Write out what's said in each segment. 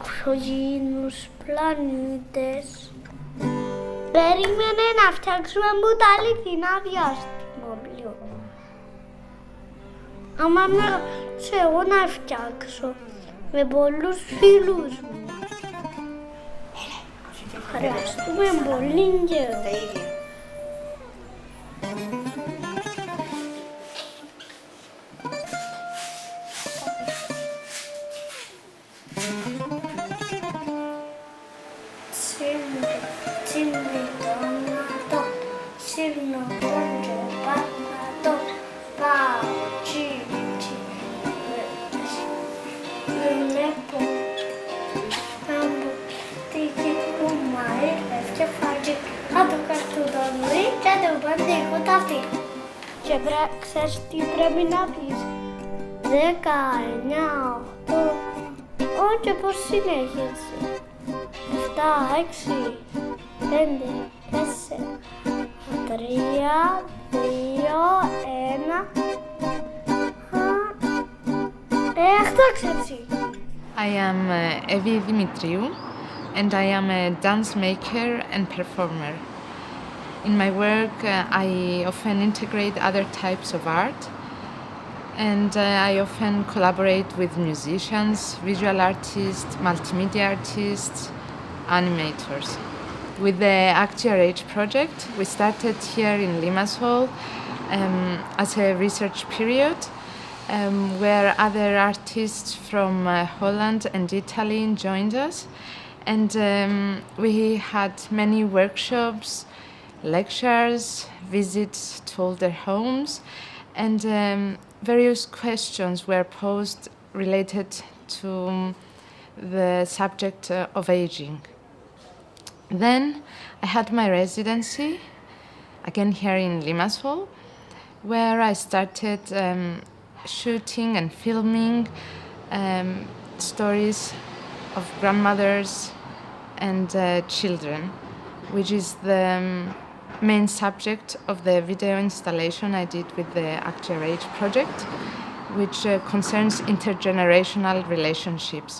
Ξωγήινους πλανήτες. Περίμενε να φτιάξουμε μου τα αληθινά διαστημόπλιο. Άμα σε εγώ να φτιάξω με πολλούς φίλους μου. Ευχαριστούμε πολύ καιρό. Και ξέρεις τι πρέπει να πεις. 19, 8, όχι πως συνέχισε. 7, 6, 5, 4, 3, 2, 1. Έχταξε εσύ. I am Evi Dimitriou and I am a dance maker and performer. In my work, I often integrate other types of art, and I often collaborate with musicians, visual artists, multimedia artists, animators. With the ActRH project, we started here in Limassol as a research period, where other artists from Holland and Italy joined us, and we had many workshops, lectures, visits to all their homes, and various questions were posed related to the subject of aging. Then I had my residency, again here in Limassol, where I started shooting and filming stories of grandmothers and children, which is the main subject of the video installation I did with the ActRH project, which concerns intergenerational relationships.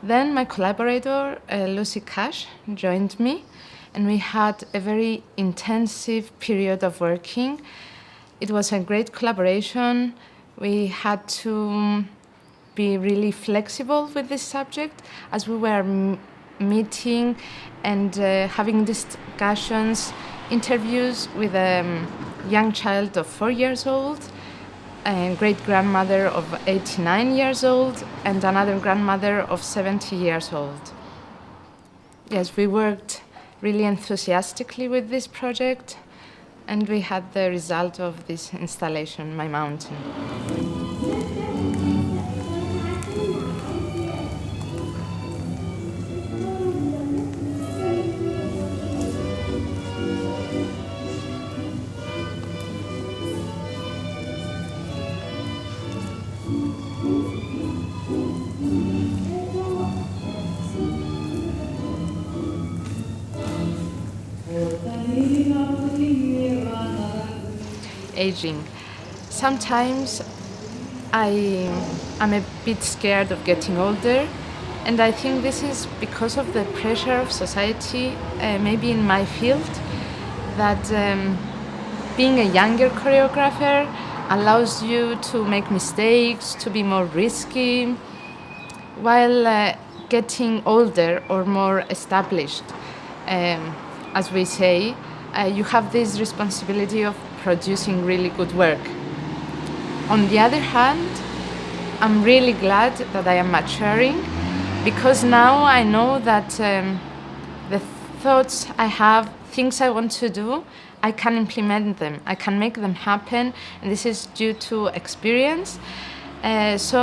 Then my collaborator, Lucy Cash, joined me, and we had a very intensive period of working. It was a great collaboration. We had to be really flexible with this subject as we were meeting and having discussions, interviews with a young child of 4 years old, a great-grandmother of 89 years old, and another grandmother of 70 years old. Yes, we worked really enthusiastically with this project, and we had the result of this installation, My Mountain. Aging. Sometimes I am a bit scared of getting older, and I think this is because of the pressure of society, maybe in my field, that being a younger choreographer allows you to make mistakes, to be more risky, while getting older or more established, as we say, you have this responsibility of producing really good work. On the other hand, I'm really glad that I am maturing, because now I know that the thoughts I have, things I want to do, I can implement them, I can make them happen, and this is due to experience. So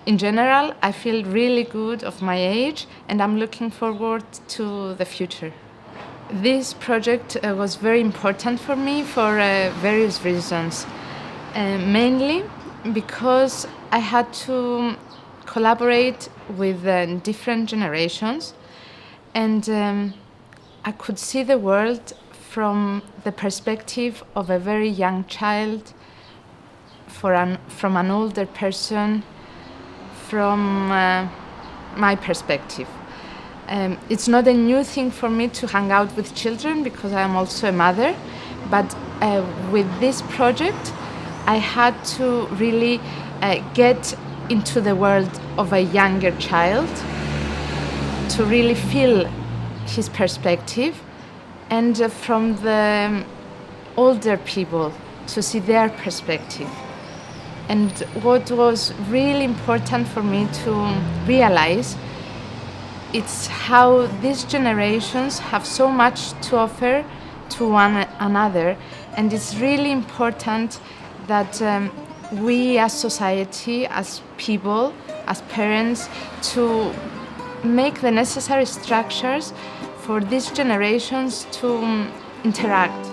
in general, I feel really good of my age, and I'm looking forward to the future. This project was very important for me for various reasons. Mainly because I had to collaborate with different generations, and I could see the world from the perspective of a very young child from an older person from my perspective. It's not a new thing for me to hang out with children because I am also a mother, but with this project I had to really get into the world of a younger child to really feel his perspective, and from the older people to see their perspective. And what was really important for me to realize, it's how these generations have so much to offer to one another, and it's really important that we as society, as people, as parents, to make the necessary structures for these generations to interact.